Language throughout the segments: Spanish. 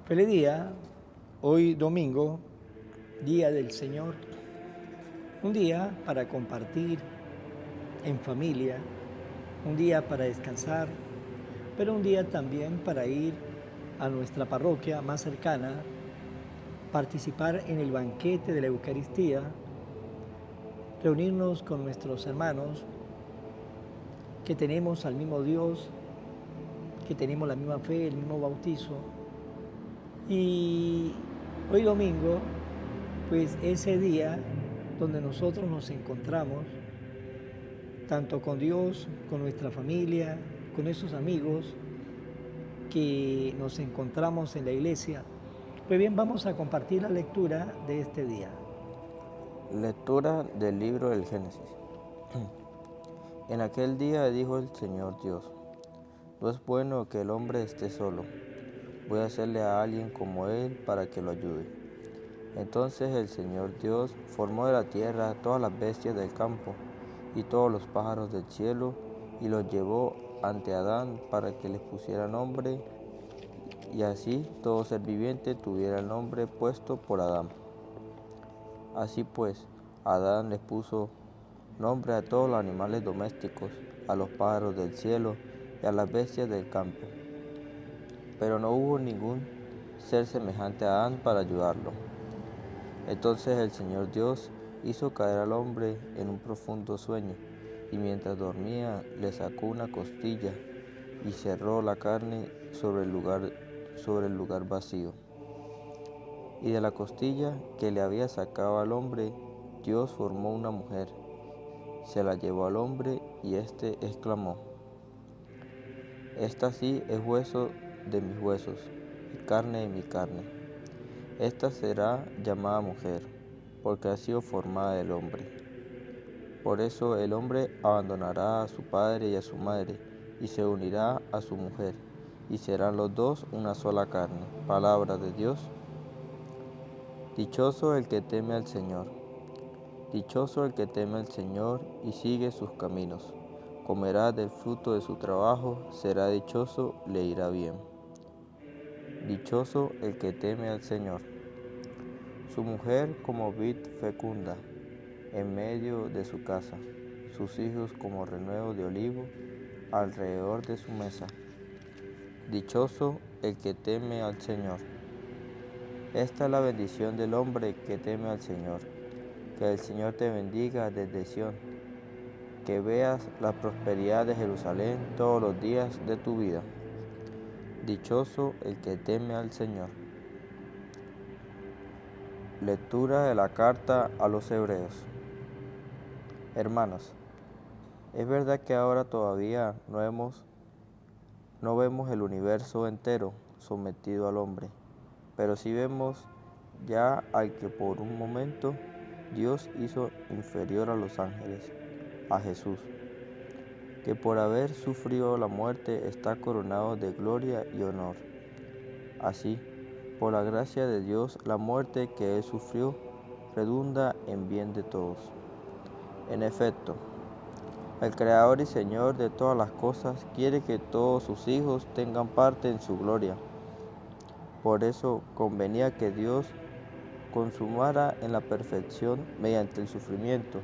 Feliz día, hoy domingo, Día del Señor, un día para compartir en familia, un día para descansar, pero un día también para ir a nuestra parroquia más cercana, participar en el banquete de la Eucaristía, reunirnos con nuestros hermanos que tenemos al mismo Dios, que tenemos la misma fe, el mismo bautizo. Y hoy domingo, pues ese día donde nosotros nos encontramos, tanto con Dios, con nuestra familia, con esos amigos que nos encontramos en la iglesia. Pues bien, vamos a compartir la lectura de este día. Lectura del libro del Génesis. En aquel día dijo el Señor Dios: No es bueno que el hombre esté solo. Voy a hacerle a alguien como él para que lo ayude. Entonces el Señor Dios formó de la tierra todas las bestias del campo y todos los pájaros del cielo y los llevó ante Adán para que les pusiera nombre, y así todo ser viviente tuviera el nombre puesto por Adán. Así pues, Adán les puso nombre a todos los animales domésticos, a los pájaros del cielo y a las bestias del campo. Pero no hubo ningún ser semejante a Adán para ayudarlo. Entonces el Señor Dios hizo caer al hombre en un profundo sueño, y mientras dormía le sacó una costilla y cerró la carne sobre el lugar vacío. Y de la costilla que le había sacado al hombre, Dios formó una mujer. Se la llevó al hombre y éste exclamó: Esta sí es hueso de mis huesos y carne de mi carne. Esta será llamada mujer, porque ha sido formada del hombre. Por eso el hombre abandonará a su padre y a su madre, y se unirá a su mujer, y serán los dos una sola carne. Palabra de Dios. Dichoso el que teme al Señor. Dichoso el que teme al Señor y sigue sus caminos. Comerá del fruto de su trabajo, será dichoso, le irá bien. Dichoso el que teme al Señor. Su mujer como vid fecunda en medio de su casa, sus hijos como renuevo de olivo alrededor de su mesa. Dichoso el que teme al Señor. Esta es la bendición del hombre que teme al Señor. Que el Señor te bendiga desde Sión, que veas la prosperidad de Jerusalén todos los días de tu vida. Dichoso el que teme al Señor. Lectura de la carta a los Hebreos. Hermanos, es verdad que ahora todavía no vemos el universo entero sometido al hombre, pero sí vemos ya al que por un momento Dios hizo inferior a los ángeles, a Jesús, que por haber sufrido la muerte está coronado de gloria y honor. Así, por la gracia de Dios, la muerte que él sufrió redunda en bien de todos. En efecto, el Creador y Señor de todas las cosas quiere que todos sus hijos tengan parte en su gloria. Por eso convenía que Dios consumara en la perfección mediante el sufrimiento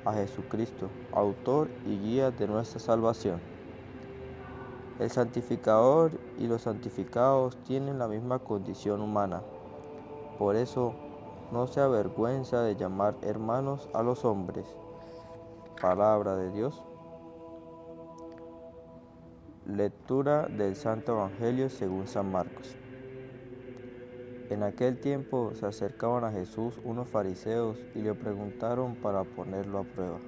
a Jesucristo, autor y guía de nuestra salvación. El santificador y los santificados tienen la misma condición humana. Por eso no se avergüenza de llamar hermanos a los hombres. Palabra de Dios. Lectura del Santo Evangelio según San Marcos. En aquel tiempo se acercaban a Jesús unos fariseos y le preguntaron para ponerlo a prueba: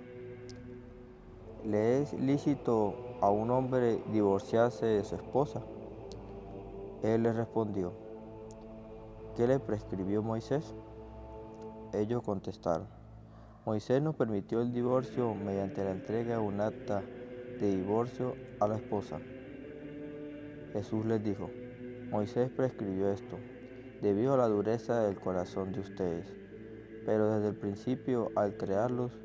¿le es lícito a un hombre divorciarse de su esposa? Él les respondió: ¿qué le prescribió Moisés? Ellos contestaron: Moisés nos permitió el divorcio mediante la entrega de un acta de divorcio a la esposa. Jesús les dijo: Moisés prescribió esto, debido a la dureza del corazón de ustedes. Pero desde el principio, al crearlos,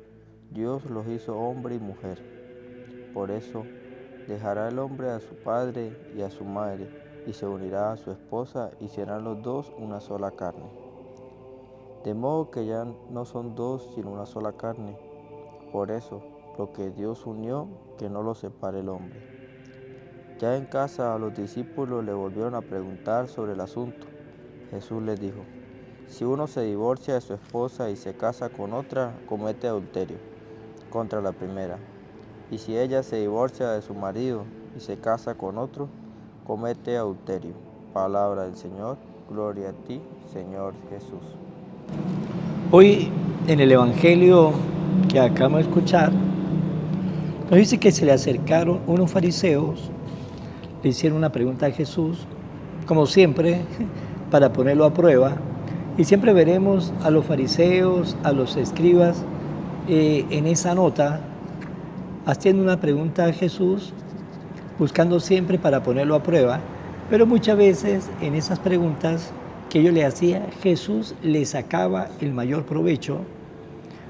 Dios los hizo hombre y mujer. Por eso, dejará el hombre a su padre y a su madre, y se unirá a su esposa y serán los dos una sola carne. De modo que ya no son dos sino una sola carne. Por eso, lo que Dios unió, que no lo separe el hombre. Ya en casa los discípulos le volvieron a preguntar sobre el asunto. Jesús les dijo: si uno se divorcia de su esposa y se casa con otra, comete adulterio contra la primera. Y si ella se divorcia de su marido y se casa con otro, comete adulterio. Palabra del Señor. Gloria a ti, Señor Jesús. Hoy en el Evangelio que acabamos de escuchar, nos dice que se le acercaron unos fariseos, le hicieron una pregunta a Jesús, como siempre, para ponerlo a prueba. Y siempre veremos a los fariseos, a los escribas, en esa nota, haciendo una pregunta a Jesús, buscando siempre para ponerlo a prueba. Pero muchas veces en esas preguntas que ellos le hacían, Jesús les sacaba el mayor provecho.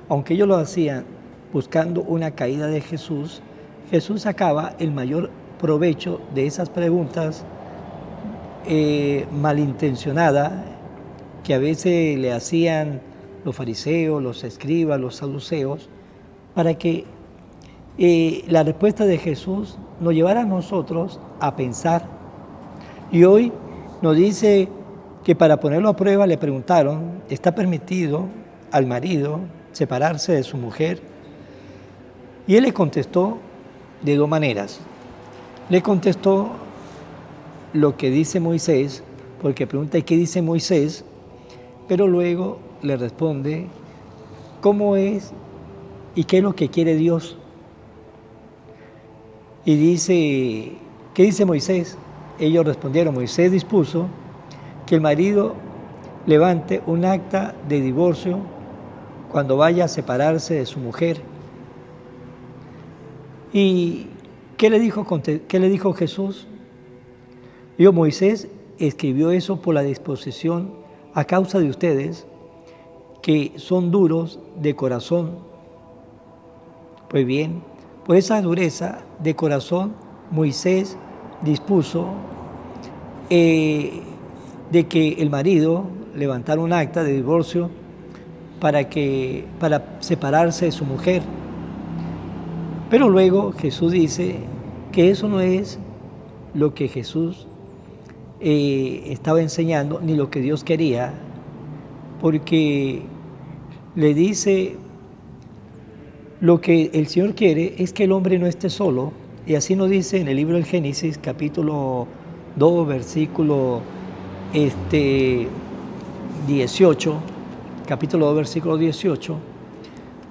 Aunque ellos lo hacían buscando una caída de Jesús, Jesús sacaba el mayor provecho de esas preguntas malintencionadas que a veces le hacían los fariseos, los escribas, los saduceos, para que la respuesta de Jesús nos llevara a nosotros a pensar. Y hoy nos dice que para ponerlo a prueba le preguntaron: ¿está permitido al marido separarse de su mujer? Y él le contestó de dos maneras. Le contestó lo que dice Moisés, porque pregunta ¿y qué dice Moisés? Pero luego le responde cómo es y qué es lo que quiere Dios. Y dice, ¿qué dice Moisés? Ellos respondieron: Moisés dispuso que el marido levante un acta de divorcio cuando vaya a separarse de su mujer. ¿Y qué le dijo Jesús? Dijo: Moisés escribió eso por la disposición a causa de ustedes, que son duros de corazón. Pues bien, por esa dureza de corazón, Moisés dispuso de que el marido levantara un acta de divorcio para separarse de su mujer. Pero luego Jesús dice que eso no es lo que Jesús estaba enseñando, ni lo que Dios quería, porque le dice: lo que el Señor quiere es que el hombre no esté solo, y así nos dice en el libro del Génesis, capítulo 2, versículo 18, capítulo 2, versículo 18,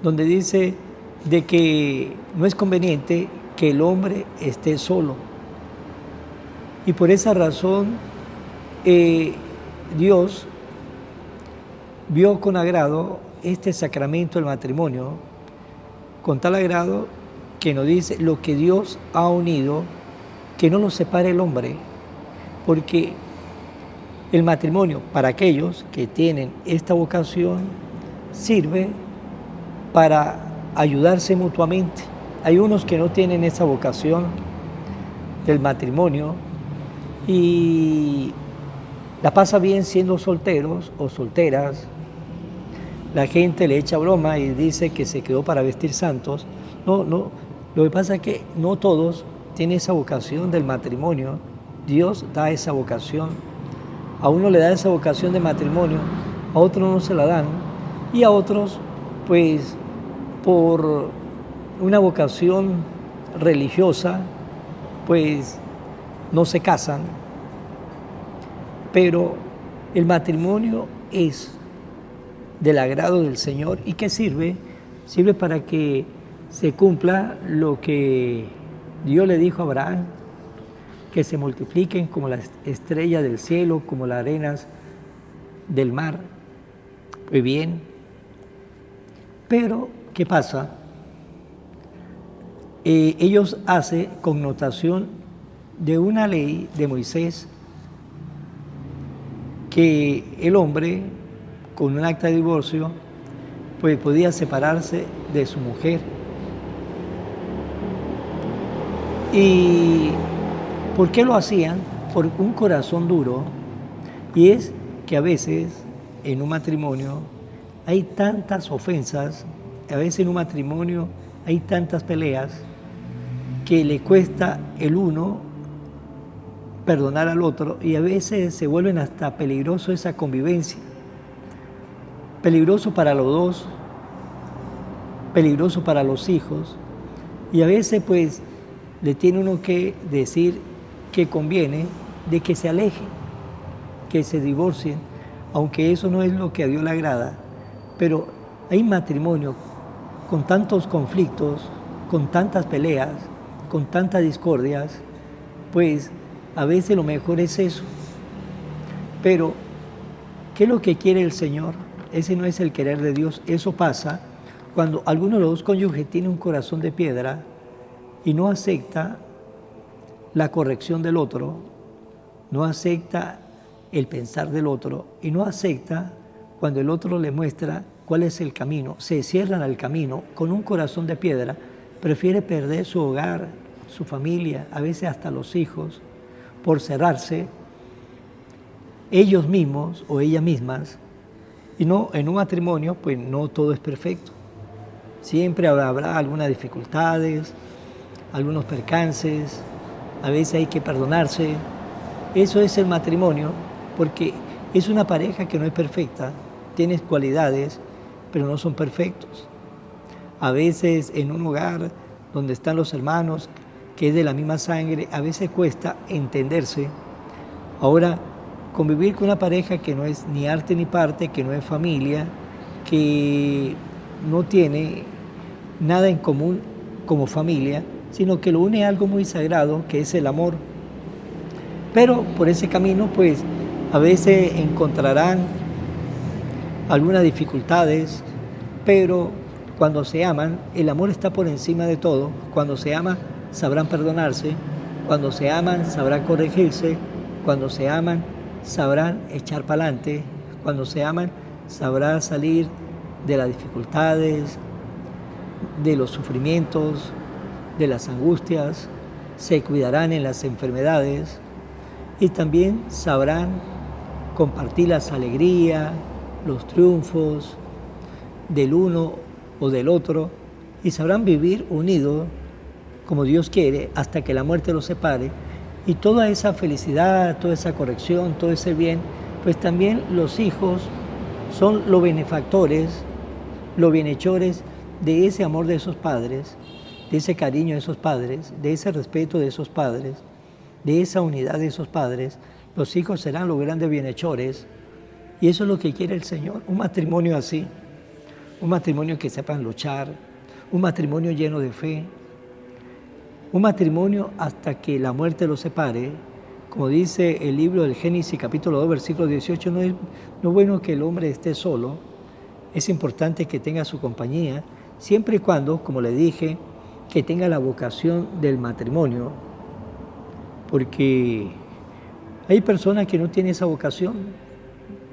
donde dice de que no es conveniente que el hombre esté solo. Y por esa razón Dios vio con agrado este sacramento del matrimonio, con tal agrado que nos dice: lo que Dios ha unido, que no lo separe el hombre, porque el matrimonio, para aquellos que tienen esta vocación, sirve para ayudarse mutuamente. Hay unos que no tienen esa vocación del matrimonio y la pasa bien siendo solteros o solteras. La gente le echa broma y dice que se quedó para vestir santos. No, lo que pasa es que no todos tienen esa vocación del matrimonio. Dios da esa vocación. A uno le da esa vocación de matrimonio, a otros no se la dan, y a otros, pues, por una vocación religiosa, pues, no se casan. Pero el matrimonio es del agrado del Señor. ¿Y qué sirve? Sirve para que se cumpla lo que Dios le dijo a Abraham: que se multipliquen como las estrellas del cielo, como las arenas del mar. Muy bien. Pero, ¿qué pasa? Ellos hacen connotación de una ley de Moisés, que el hombre con un acta de divorcio pues podía separarse de su mujer. ¿Y por qué lo hacían? por un corazón duro, y es que a veces en un matrimonio hay tantas ofensas, a veces en un matrimonio hay tantas peleas que le cuesta el uno perdonar al otro, y a veces se vuelven hasta peligroso esa convivencia, peligroso para los dos, peligroso para los hijos, y a veces pues le tiene uno que decir que conviene de que se alejen, que se divorcien, aunque eso no es lo que a Dios le agrada. Pero hay matrimonios con tantos conflictos, con tantas peleas, con tantas discordias, pues a veces lo mejor es eso. Pero, ¿qué es lo que quiere el Señor? Ese no es el querer de Dios. Eso pasa cuando alguno de los dos cónyuges tiene un corazón de piedra y no acepta la corrección del otro, no acepta el pensar del otro y no acepta cuando el otro le muestra cuál es el camino. Se cierran al camino con un corazón de piedra, prefiere perder su hogar, su familia, a veces hasta los hijos, por cerrarse ellos mismos o ellas mismas. Y no, en un matrimonio pues no todo es perfecto. Siempre habrá algunas dificultades, algunos percances, a veces hay que perdonarse. Eso es el matrimonio, porque es una pareja que no es perfecta, tiene cualidades, pero no son perfectos. A veces en un hogar donde están los hermanos, que es de la misma sangre, a veces cuesta entenderse. Ahora, convivir con una pareja que no es ni arte ni parte, que no es familia, que no tiene nada en común como familia, sino que lo une a algo muy sagrado, que es el amor. Pero por ese camino, pues, a veces encontrarán algunas dificultades, pero cuando se aman, el amor está por encima de todo. Cuando se aman, sabrán perdonarse. Cuando se aman, sabrán corregirse. Cuando se aman, sabrán echar para adelante. Cuando se aman, sabrán salir de las dificultades, de los sufrimientos, de las angustias, se cuidarán en las enfermedades y también sabrán compartir las alegrías, los triunfos del uno o del otro, y sabrán vivir unidos como Dios quiere hasta que la muerte los separe. Y toda esa felicidad, toda esa corrección, todo ese bien, pues también los hijos son los benefactores, los bienhechores de ese amor de esos padres, de ese cariño de esos padres, de ese respeto de esos padres, de esa unidad de esos padres. Los hijos serán los grandes bienhechores, y eso es lo que quiere el Señor, un matrimonio así, un matrimonio que sepan luchar, un matrimonio lleno de fe, un matrimonio hasta que la muerte los separe. Como dice el libro del Génesis capítulo 2 versículo 18, no es bueno que el hombre esté solo, es importante que tenga su compañía, siempre y cuando, como le dije, que tenga la vocación del matrimonio, porque hay personas que no tienen esa vocación,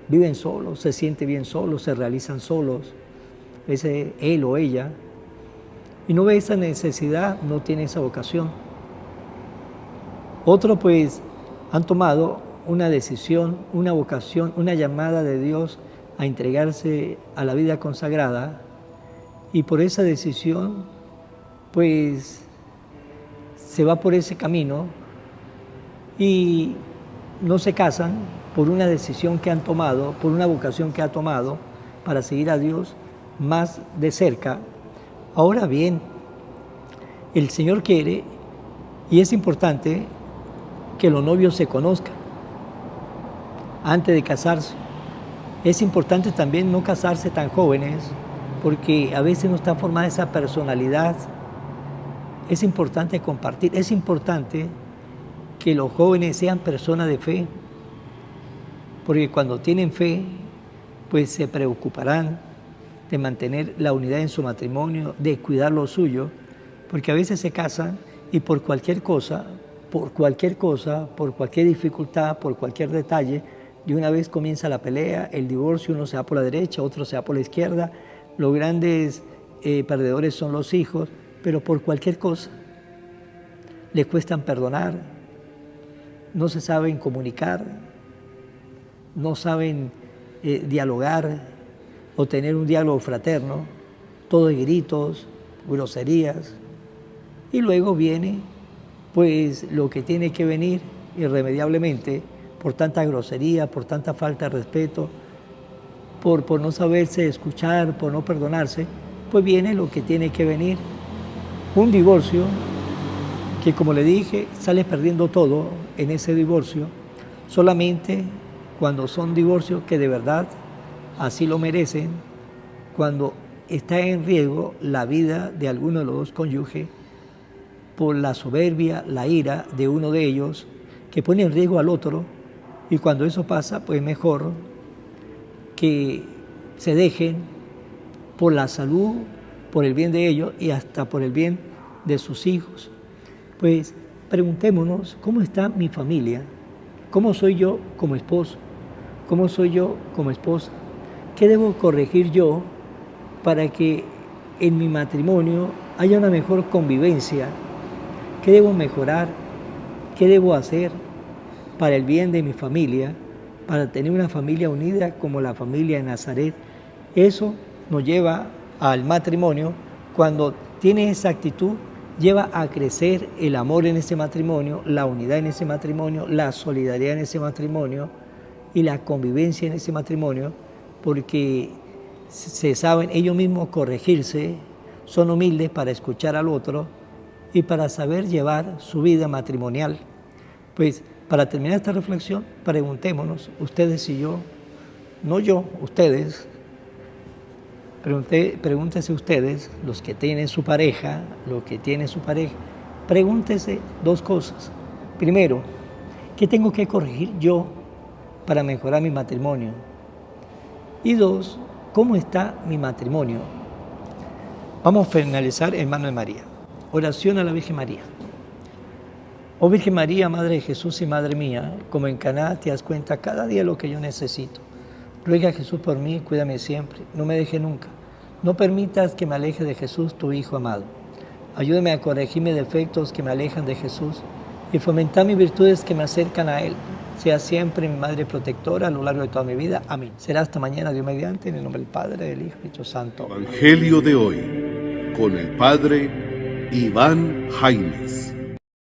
viven solos, se sienten bien solos, se realizan solos, a veces él o ella, y no ve esa necesidad, no tiene esa vocación. Otros pues han tomado una decisión, una vocación, una llamada de Dios a entregarse a la vida consagrada, y por esa decisión pues se va por ese camino y no se casan por una decisión que han tomado, por una vocación que ha tomado para seguir a Dios más de cerca. Ahora bien, el Señor quiere, y es importante, que los novios se conozcan antes de casarse. Es importante también no casarse tan jóvenes, porque a veces no está formada esa personalidad. Es importante compartir, es importante que los jóvenes sean personas de fe, porque cuando tienen fe, pues se preocuparán de mantener la unidad en su matrimonio, de cuidar lo suyo, porque a veces se casan y por cualquier cosa, por cualquier dificultad, por cualquier detalle, de una vez comienza la pelea, el divorcio, uno se va por la derecha, otro se va por la izquierda, los grandes perdedores son los hijos, pero por cualquier cosa les cuestan perdonar, no se saben comunicar, no saben dialogar o tener un diálogo fraterno, todo de gritos, groserías. Y luego viene pues lo que tiene que venir irremediablemente por tanta grosería, por tanta falta de respeto, por no saberse escuchar, por no perdonarse, pues viene lo que tiene que venir, un divorcio que, como le dije, sale perdiendo todo en ese divorcio, solamente cuando son divorcios que de verdad así lo merecen, cuando está en riesgo la vida de alguno de los dos cónyuges por la soberbia, la ira de uno de ellos, que pone en riesgo al otro, y cuando eso pasa, pues mejor que se dejen por la salud, por el bien de ellos y hasta por el bien de sus hijos. Pues preguntémonos, ¿cómo está mi familia? ¿Cómo soy yo como esposo? ¿Cómo soy yo como esposa? ¿Qué debo corregir yo para que en mi matrimonio haya una mejor convivencia? ¿Qué debo mejorar? ¿Qué debo hacer para el bien de mi familia? Para tener una familia unida como la familia de Nazaret. Eso nos lleva al matrimonio. Cuando tiene esa actitud, lleva a crecer el amor en ese matrimonio, la unidad en ese matrimonio, la solidaridad en ese matrimonio y la convivencia en ese matrimonio, porque se saben ellos mismos corregirse, son humildes para escuchar al otro y para saber llevar su vida matrimonial. Pues para terminar esta reflexión, preguntémonos, ustedes y yo, no yo, ustedes, pregúntense ustedes, los que tienen su pareja, pregúntense dos cosas. Primero, ¿qué tengo que corregir yo para mejorar mi matrimonio? Y dos, ¿cómo está mi matrimonio? Vamos a finalizar en manos de María. Oración a la Virgen María. Oh Virgen María, Madre de Jesús y Madre mía, como en Caná te das cuenta cada día lo que yo necesito. Ruega a Jesús por mí, cuídame siempre, no me deje nunca. No permitas que me aleje de Jesús, tu Hijo amado. Ayúdame a corregir mis defectos que me alejan de Jesús y fomentar mis virtudes que me acercan a Él. Sea siempre mi Madre protectora a lo largo de toda mi vida. Amén. Será hasta mañana, Dios mediante, en el nombre del Padre, del Hijo y del Espíritu Santo. Evangelio de hoy, con el Padre Iván Jaimes.